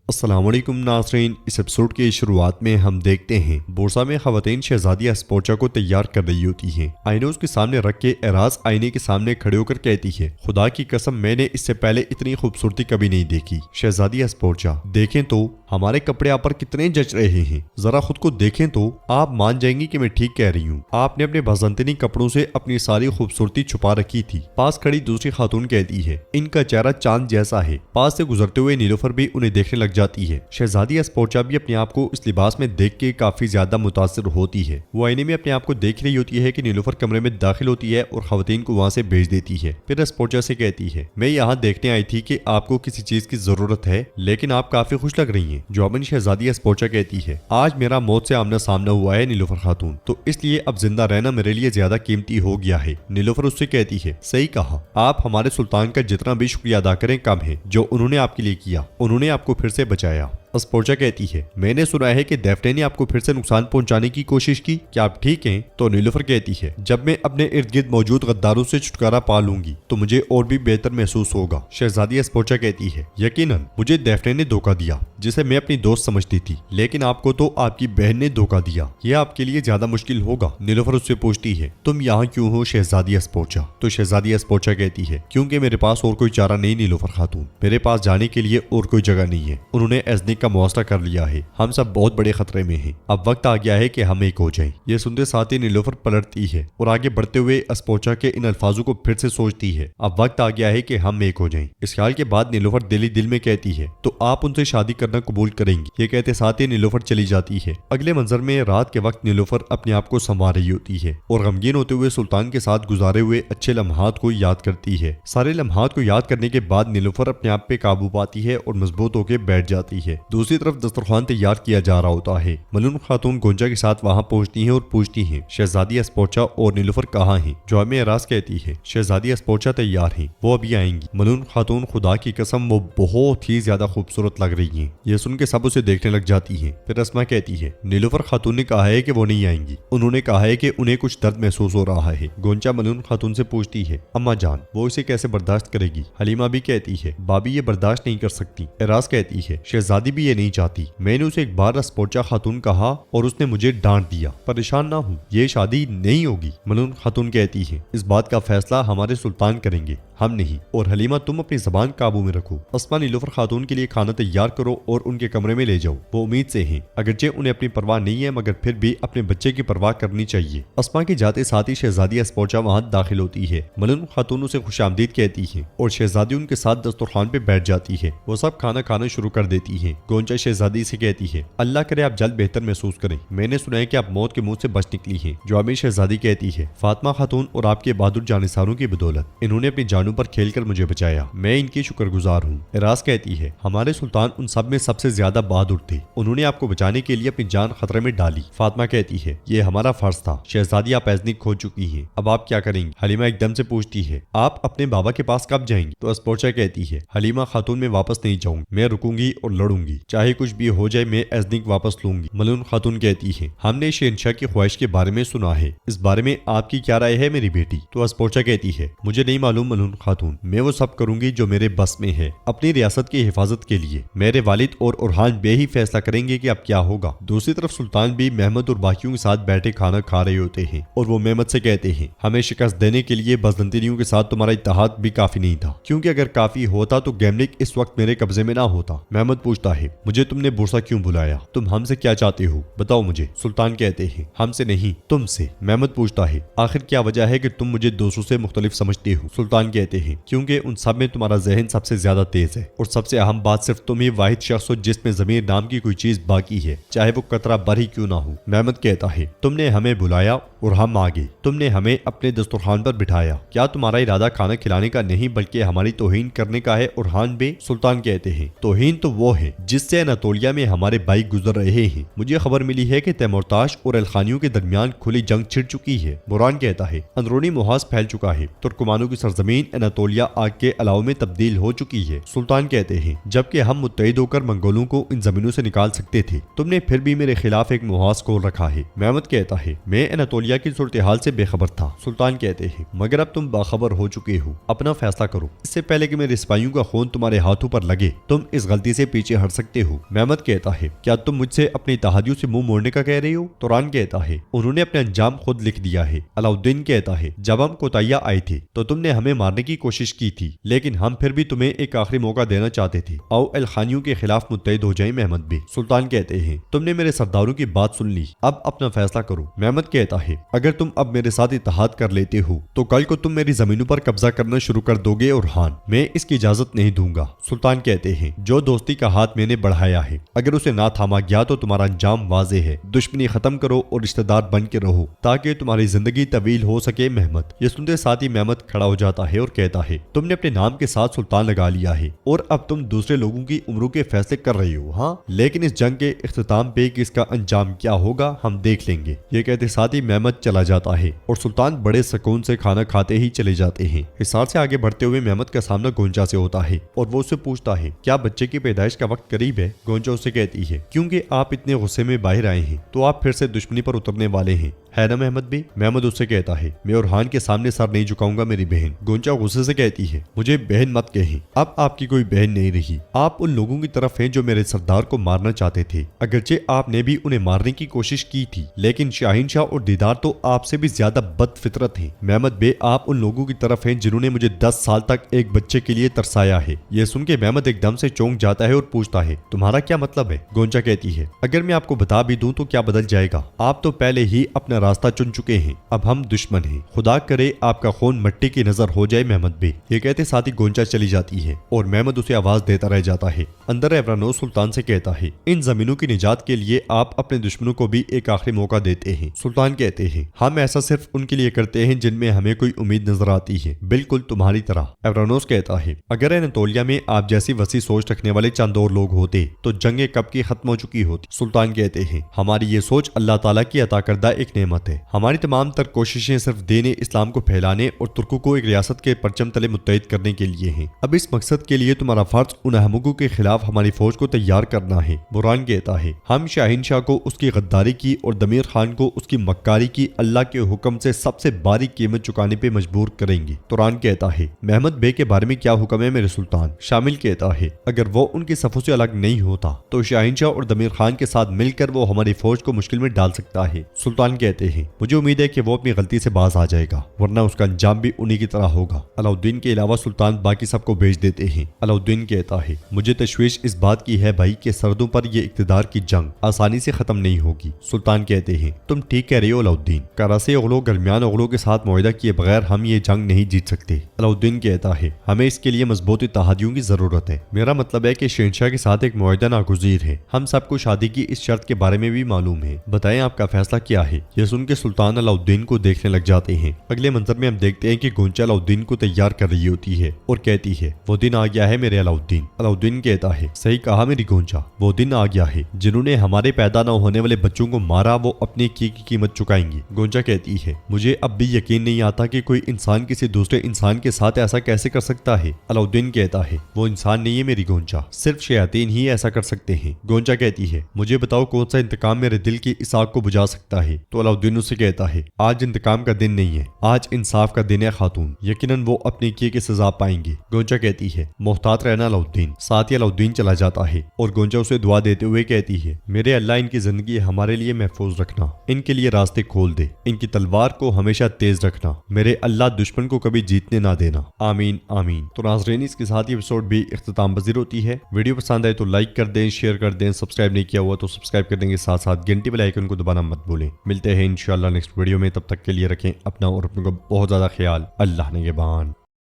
السلام علیکم ناظرین، اس ایپیسوڈ کی شروعات میں ہم دیکھتے ہیں بورسا میں خواتین شہزادی اسپورچا کو تیار کر رہی ہوتی ہیں۔ آئینہ اس کے سامنے رکھ کے اعراز آئینے کے سامنے کھڑے ہو کر کہتی ہے، خدا کی قسم میں نے اس سے پہلے اتنی خوبصورتی کبھی نہیں دیکھی۔ شہزادی اسپورچا، دیکھیں تو ہمارے کپڑے آپ پر کتنے جچ رہے ہیں، ذرا خود کو دیکھیں تو آپ مان جائیں گی کہ میں ٹھیک کہہ رہی ہوں۔ آپ نے اپنے بازنطینی کپڑوں سے اپنی ساری خوبصورتی چھپا رکھی تھی۔ پاس کھڑی دوسری خاتون کہتی ہے، ان کا چہرہ چاند جیسا ہے۔ پاس سے گزرتے ہوئے نیلوفر بھی انہیں دیکھنے لگ جاتی ہے۔ شہزادی اسپورچا بھی اپنے آپ کو اس لباس میں دیکھ کے کافی زیادہ متاثر ہوتی ہے۔ وہ آئینے میں اپنے آپ کو دیکھ رہی ہوتی ہے کہ نیلوفر کمرے میں داخل ہوتی ہے اور خواتین کو وہاں سے بھیج دیتی ہے۔ پھر اسپورچا سے کہتی ہے، میں یہاں دیکھنے آئی تھی کہ آپ کو کسی چیز کی ضرورت ہے، لیکن آپ کافی خوش لگ رہی ہیں۔ جواباً شہزادی اسپورچا کہتی ہے، آج میرا موت سے آمنا سامنا ہوا ہے نیلوفر خاتون، تو اس لیے اب زندہ رہنا میرے لیے زیادہ قیمتی ہو گیا ہے۔ نیلوفر اس سے کہتی ہے، صحیح کہا، آپ ہمارے سلطان کا جتنا بھی شکریہ ادا کریں کم ہے جو انہوں نے آپ کے لیے کیا، انہوں نے آپ کو پھر سے بچایا۔ اسپورچا کہتی ہے، میں نے سنا ہے کہ ڈیفنے نے آپ کو پھر سے نقصان پہنچانے کی کوشش کی، کیا آپ ٹھیک ہیں؟ تو نیلوفر کہتی ہے، جب میں اپنے ارد گرد موجود غداروں سے چھٹکارا پا لوں گی تو مجھے اور بھی بہتر محسوس ہوگا۔ شہزادی اسپورچا کہتی ہے، یقیناً مجھے ڈیفنے نے دھوکہ دیا جسے میں اپنی دوست سمجھتی تھی، لیکن آپ کو تو آپ کی بہن نے دھوکہ دیا، یہ آپ کے لیے زیادہ مشکل ہوگا۔ نیلوفر اس سے پوچھتی ہے، تم یہاں کیوں ہو شہزادی اسپورچا؟ تو شہزادی اسپورچا کہتی ہے، کیونکہ میرے پاس اور کوئی چارہ نہیں نیلوفر خاتون، میرے پاس جانے کے لیے اور کوئی جگہ نہیں ہے۔ انہوں نے ایزنک کا محاصرہ کر لیا ہے، ہم سب بہت بڑے خطرے میں ہیں، اب وقت آ گیا ہے کہ ہم ایک ہو جائیں۔ یہ سنتے ساتھ ہی نیلوفر پلٹتی ہے اور آگے بڑھتے ہوئے اسپورچا کے ان الفاظوں کو پھر سے سوچتی ہے، اب وقت آ گیا ہے کہ ہم ایک ہو جائیں۔ اس خیال کے بعد نیلوفر دل ہی دل میں کہتی ہے، تو آپ ان سے شادی کرنا قبول کریں گی؟ یہ کہتے ساتھ ہی نیلوفر چلی جاتی ہے۔ اگلے منظر میں رات کے وقت نیلوفر اپنے آپ کو سنوار رہی ہوتی ہے اور غمگین ہوتے ہوئے سلطان کے ساتھ گزارے ہوئے اچھے لمحات کو یاد کرتی ہے۔ سارے لمحات کو یاد کرنے کے بعد نیلوفر اپنے آپ پہ قابو پاتی ہے اور مضبوط ہو کے بیٹھ جاتی ہے۔ دوسری طرف دسترخوان تیار کیا جا رہا ہوتا ہے۔ ملون خاتون گونجا کے ساتھ وہاں پہنچتی ہیں اور پوچھتی ہیں، شہزادی اسپورچا اور نیلوفر کہاں ہیں؟ جواب میں اعراز کہتی ہے، شہزادی اسپورچا تیار ہیں، وہ ابھی آئیں گی۔ ملون خاتون، خدا کی قسم وہ بہت ہی زیادہ خوبصورت لگ رہی ہیں۔ یہ سن کے سب اسے دیکھنے لگ جاتی ہیں۔ پھر اسما کہتی ہے، نیلوفر خاتون نے کہا ہے کہ وہ نہیں آئیں گی، انہوں نے کہا ہے کہ انہیں کچھ درد محسوس ہو رہا ہے۔ گونجا ملون خاتون سے پوچھتی ہے، اماں جان وہ اسے کیسے برداشت کرے گی؟ حلیمہ بھی کہتی ہے، بابی یہ برداشت نہیں کر سکتی۔ اعراز کہتی ہے، شہزادی بھی یہ نہیں چاہتی، میں نے اسے ایک بار اسپورچا خاتون کہا اور اس نے مجھے ڈانٹ دیا، پریشان نہ ہوں، یہ شادی نہیں ہوگی۔ ملون خاتون کہتی ہے، اس بات کا فیصلہ ہمارے سلطان کریں گے، ہم نہیں۔ اور حلیمہ تم اپنی زبان قابو میں رکھو۔ اسما، نیلوفر خاتون کے لیے کھانا تیار کرو اور ان کے کمرے میں لے جاؤ، وہ امید سے ہیں، اگرچہ انہیں اپنی پرواہ نہیں ہے مگر پھر بھی اپنے بچے کی پرواہ کرنی چاہیے۔ اسما کے جاتے ساتھ ہی شہزادی اسپورچا وہاں داخل ہوتی ہے۔ ملون خاتون اسے خوش آمدید کہتی ہے اور شہزادی ان کے ساتھ دسترخوان پہ بیٹھ جاتی ہے۔ وہ سب کھانا کھانا شروع کر دیتی ہے۔ گونجا شہزادی سے کہتی ہے، اللہ کرے آپ جلد بہتر محسوس کریں، میں نے سنا ہے کہ آپ موت کے منہ سے بچ نکلی ہیں۔ جواب میں شہزادی کہتی ہے، فاطمہ خاتون اور آپ کے بہادر جانثاروں کی بدولت انہوں نے اپنی جانوں پر کھیل کر مجھے بچایا، میں ان کی شکر گزار ہوں۔ اعراز کہتی ہے، ہمارے سلطان ان سب میں سب سے زیادہ بہادر تھے، انہوں نے آپ کو بچانے کے لیے اپنی جان خطرے میں ڈالی۔ فاطمہ کہتی ہے، یہ ہمارا فرض تھا۔ شہزادی آپ ایزنک کھو چکی ہیں، اب آپ کیا کریں گی؟ حلیمہ ایک دم سے پوچھتی ہے، آپ اپنے بابا کے پاس کب جائیں گی؟ تو اسپورچا کہتی ہے، حلیمہ خاتون میں واپس نہیں جاؤں گی، میں رکوں گی اور لڑوں گی، چاہے کچھ بھی ہو جائے میں ایزنک واپس لوں گی۔ ملون خاتون کہتی ہے، ہم نے شہنشاہ کی خواہش کے بارے میں سنا ہے، اس بارے میں آپ کی کیا رائے ہے میری بیٹی؟ تو اسپورچا کہتی ہے، مجھے نہیں معلوم ملون خاتون، میں وہ سب کروں گی جو میرے بس میں ہے اپنی ریاست کی حفاظت کے لیے۔ میرے والد اور اورحان بے ہی فیصلہ کریں گے کہ اب کیا ہوگا۔ دوسری طرف سلطان بھی محمد اور باقیوں کے ساتھ بیٹھے کھانا کھا رہے ہوتے ہیں اور وہ محمد سے کہتے ہیں، ہمیں شکست دینے کے لیے بازنطینیوں کے ساتھ تمہارا اتحاد بھی کافی نہیں تھا، کیونکہ اگر کافی ہوتا تو گیملک اس وقت میرے قبضے میں نہ ہوتا۔ محمد پوچھتا ہے، مجھے تم نے بورسا کیوں بلایا؟ تم ہم سے کیا چاہتے ہو؟ بتاؤ مجھے۔ سلطان کہتے ہیں، ہم سے نہیں، تم سے۔ محمد پوچھتا ہے، آخر کیا وجہ ہے کہ تم مجھے دوسروں سے مختلف سمجھتے ہو؟ سلطان کہتے ہیں، کیونکہ ان سب میں تمہارا ذہن سب سے زیادہ تیز ہے اور سب سے اہم بات صرف تم ہی واحد شخص ہو جس میں ضمیر نام کی کوئی چیز باقی ہے، چاہے وہ قطرہ بھر ہی کیوں نہ ہو۔ محمد کہتا ہے، تم نے ہمیں بلایا اور ہم آگے، تم نے ہمیں اپنے دسترخوان پر بٹھایا، کیا تمہارا ارادہ کھانا کھلانے کا نہیں بلکہ ہماری توہین کرنے کا ہے؟ اورحان بے؟ سلطان کہتے ہیں، توہین تو وہ ہے جس سے اناطولیہ میں ہمارے بھائی گزر رہے ہیں، مجھے خبر ملی ہے کہ تیمورتاش اور الخانیوں کے درمیان کھلی جنگ چھڑ چکی ہے۔ بوران کہتا ہے، اندرونی محاذ پھیل چکا ہے، ترکمانوں کی سرزمین اناطولیہ آگ کے علاؤ میں تبدیل ہو چکی ہے۔ سلطان کہتے ہیں، جبکہ ہم متحد ہو کر منگولوں کو ان زمینوں سے نکال سکتے تھے، تم نے پھر بھی میرے خلاف ایک محاذ کھول رکھا ہے۔ محمد کہتا ہے، میں اناطولیہ انتولیا کی صورتحال سے بے خبر تھا۔ سلطان کہتے ہیں مگر اب تم باخبر ہو چکے ہو، اپنا فیصلہ کرو، اس سے پہلے کہ میرے سپاہیوں کا خون تمہارے ہاتھوں پر لگے تم اس غلطی سے پیچھے ہٹ سکتے ہو۔ محمد کہتا ہے کیا تم مجھ سے اپنی اتحادیوں سے منہ موڑنے کا کہہ رہے ہو؟ توران کہتا ہے انہوں نے اپنا انجام خود لکھ دیا ہے۔ علاؤالدین کہتا ہے جب ہم کوتاہیاں آئی تھی تو تم نے ہمیں مارنے کی کوشش کی تھی، لیکن ہم پھر بھی تمہیں ایک آخری موقع دینا چاہتے تھے، آؤ الخانیوں کے خلاف متحد ہو جائیں محمد بے۔ سلطان کہتے ہیں تم نے میرے سرداروں کی بات سن لی، اب اپنا فیصلہ کرو۔ محمد کہتا ہے اگر تم اب میرے ساتھ اتحاد کر لیتے ہو تو کل کو تم میری زمینوں پر قبضہ کرنا شروع کر دو گے اور ہاں میں اس کی اجازت نہیں دوں گا۔ سلطان کہتے ہیں جو دوستی کا ہاتھ میں نے بڑھایا ہے اگر اسے نہ تھاما گیا تو تمہارا انجام واضح ہے، دشمنی ختم کرو اور رشتہ دار بن کے رہو تاکہ تمہاری زندگی طویل ہو سکے۔ محمد یہ سنتے ساتھ ہی محمد کھڑا ہو جاتا ہے اور کہتا ہے تم نے اپنے نام کے ساتھ سلطان لگا لیا ہے اور اب تم دوسرے لوگوں کی عمروں کے فیصلے کر رہے ہو، ہاں لیکن اس جنگ کے اختتام پہ اس کا انجام کیا ہوگا ہم دیکھ لیں گے۔ یہ کہتے ساتھ ہی محمد چلا جاتا ہے اور سلطان بڑے سکون سے کھانا کھاتے ہی چلے جاتے ہیں۔ حصار سے آگے بڑھتے ہوئے محمد کا سامنا گونجا سے ہوتا ہے اور وہ اسے پوچھتا ہے کیا بچے کی پیدائش کا وقت قریب ہے؟ گونجا اسے کہتی ہے کیونکہ آپ اتنے غصے میں باہر آئے ہیں تو آپ پھر سے دشمنی پر اترنے والے ہیں، ہے نا محمد بھی؟ محمد اس سے کہتا ہے میں اورحان کے سامنے سر نہیں جھکاؤں گا میری بہن۔ گونجا غصے سے کہتی ہے مجھے بہن مت کہیں، اب آپ کی کوئی بہن نہیں رہی، آپ ان لوگوں کی طرف ہیں جو میرے سردار کو مارنا چاہتے تھے، اگرچہ آپ نے بھی انہیں مارنے کی کوشش کی تھی لیکن شاہین شاہ اور دیدار تو آپ سے بھی زیادہ بد فطرت ہیں۔ محمد بے آپ ان لوگوں کی طرف ہیں جنہوں نے مجھے 10 سال تک ایک بچے کے لیے ترسایا ہے۔ یہ سن کے محمد ایک دم سے چونک جاتا ہے اور پوچھتا ہے تمہارا کیا مطلب ہے؟ گونجا کہتی ہے اگر میں آپ کو بتا بھی دوں تو کیا بدل جائے گا، آپ تو پہلے ہی اپنا راستہ چن چکے ہیں، اب ہم دشمن ہیں، خدا کرے آپ کا خون مٹی کی نظر ہو جائے محمد بے۔ یہ کہتے ساتھ ہی گونجا چلی جاتی ہے اور محمد اسے آواز دیتا رہ جاتا ہے۔ اندر ایورانوس سلطان سے کہتا ہے ان زمینوں کی نجات کے لیے آپ اپنے دشمنوں کو بھی ایک آخری موقع دیتے ہیں۔ سلطان کہتے ہیں ہم ایسا صرف ان کے لیے کرتے ہیں جن میں ہمیں کوئی امید نظر آتی ہے، بالکل تمہاری طرح۔ ایورانوس کہتا ہے اگر اناتولیا میں آپ جیسی وسیع سوچ رکھنے والے چند اور لوگ ہوتے تو جنگیں کب کی ختم ہو چکی ہوتی۔ سلطان کہتے ہیں ہماری یہ سوچ اللہ تعالیٰ کی عطا کردہ ایک نعمت ہے، ہماری تمام تر کوششیں صرف دین اسلام کو پھیلانے اور ترکوں کو ایک ریاست کے پرچم تلے متحد کرنے کے لیے ہیں۔ اب اس مقصد کے لیے تمہارا فرض ان احمقوں کے خلاف ہماری فوج کو تیار کرنا ہے۔ برہان کہتا ہے ہم شاہین شاہ کو اس کی غداری کی اور دمیر خان کو اس کی مکاری کی اللہ کے حکم سے سب سے باری قیمت چکانے پہ مجبور کریں گے۔ توران کہتا ہے محمد بے کے بارے میں کیا حکم ہے میرے سلطان؟ شامل کہتا ہے اگر وہ ان کی صفوں سے الگ نہیں ہوتا تو شاہین شاہ اور دمیر خان کے ساتھ مل کر وہ ہماری فوج کو مشکل میں ڈال سکتا ہے۔ سلطان کہتے ہیں مجھے امید ہے کہ وہ اپنی غلطی سے باز آ جائے گا ورنہ اس کا انجام بھی انہی کی طرح ہوگا۔ علاؤالدین کے علاوہ سلطان باقی سب کو بھیج دیتے ہیں۔ علاؤالدین کہتا ہے مجھے تشویش اس بات کی ہے بھائی کہ سردوں پر یہ اقتدار کی جنگ آسانی سے ختم نہیں ہوگی۔ سلطان کہتے ہیں تم ٹھیک کہہ رہے ہو علاؤالدین، کراسی اغلو درمیان اغلو کے ساتھ معاہدہ کیے بغیر ہم یہ جنگ نہیں جیت سکتے۔ علاؤالدین کہتا ہے ہمیں اس کے لیے مضبوط اتحادیوں کی ضرورت ہے، میرا مطلب ہے کہ شہنشاہ کے ساتھ ایک معاہدہ ناگزیر ہے، ہم سب کو شادی کی اس شرط کے بارے میں بھی معلوم ہے، بتائیں آپ کا فیصلہ کیا ہے؟ یہ سن کے سلطان علاؤالدین کو دیکھنے لگ جاتے ہیں۔ اگلے منظر میں ہم دیکھتے ہیں کہ گونچا علاؤالدین کو تیار کر رہی ہوتی ہے اور کہتی ہے وہ دن آ گیا ہے میرے علاؤالدین۔ علاؤالدین کہتا ہے صحیح کہا میری گونچا، وہ دن آ گیا ہے، جنہوں نے ہمارے پیدا نہ ہونے والے بچوں کو مارا وہ اپنے کی قیمت چکائیں گی۔ گونچا کہتی ہے مجھے اب بھی یقین نہیں آتا کہ کوئی انسان کسی دوسرے انسان کے ساتھ ایسا کیسے کر سکتا ہے۔ علاؤالدین کہتا ہے وہ انسان نہیں ہے میری گونچا، صرف شیاطین ہی ایسا کر سکتے ہیں۔ گونچا کہتی ہے مجھے بتاؤ کون سا انتقام میرے دل کی اس آگ کو بجھا سکتا ہے؟ تو علاؤالدین اسے کہتا ہے آج انتقام کا دن نہیں ہے، آج انصاف کا دن ہے خاتون، یقیناً وہ اپنے کیے کی سزا پائیں گے۔ گونچا کہتی ہے محتاط رہنا علاؤالدین۔ ساتھ ہی علاؤالدین چلا جاتا ہے اور گونچا اسے دعا دیتے ہوئے کہتی ہے میرے اللہ ان کی زندگی ہمارے لیے محفوظ رکھنا، ان کے لیے راستے کھول دے، ان کی تلوار کو ہمیشہ تیز رکھنا، میرے اللہ دشمن کو کبھی جیتنے نہ دینا، آمین آمین۔ تو ناظرین اس کے ساتھ یہ ایپیسوڈ بھی اختتام پذیر ہوتی ہے۔ ویڈیو پسند آئے تو لائک کر دیں، شیئر کر دیں، سبسکرائب نہیں کیا ہوا تو سبسکرائب کر دیں گے، ساتھ ساتھ گھنٹی والا آئیکن کو دبانا مت بھولیں۔ ملتے ہیں انشاءاللہ نیکسٹ ویڈیو میں، تب تک کے لیے رکھیں اپنا اور اپنے کو بہت زیادہ خیال۔ اللہ نگہبان۔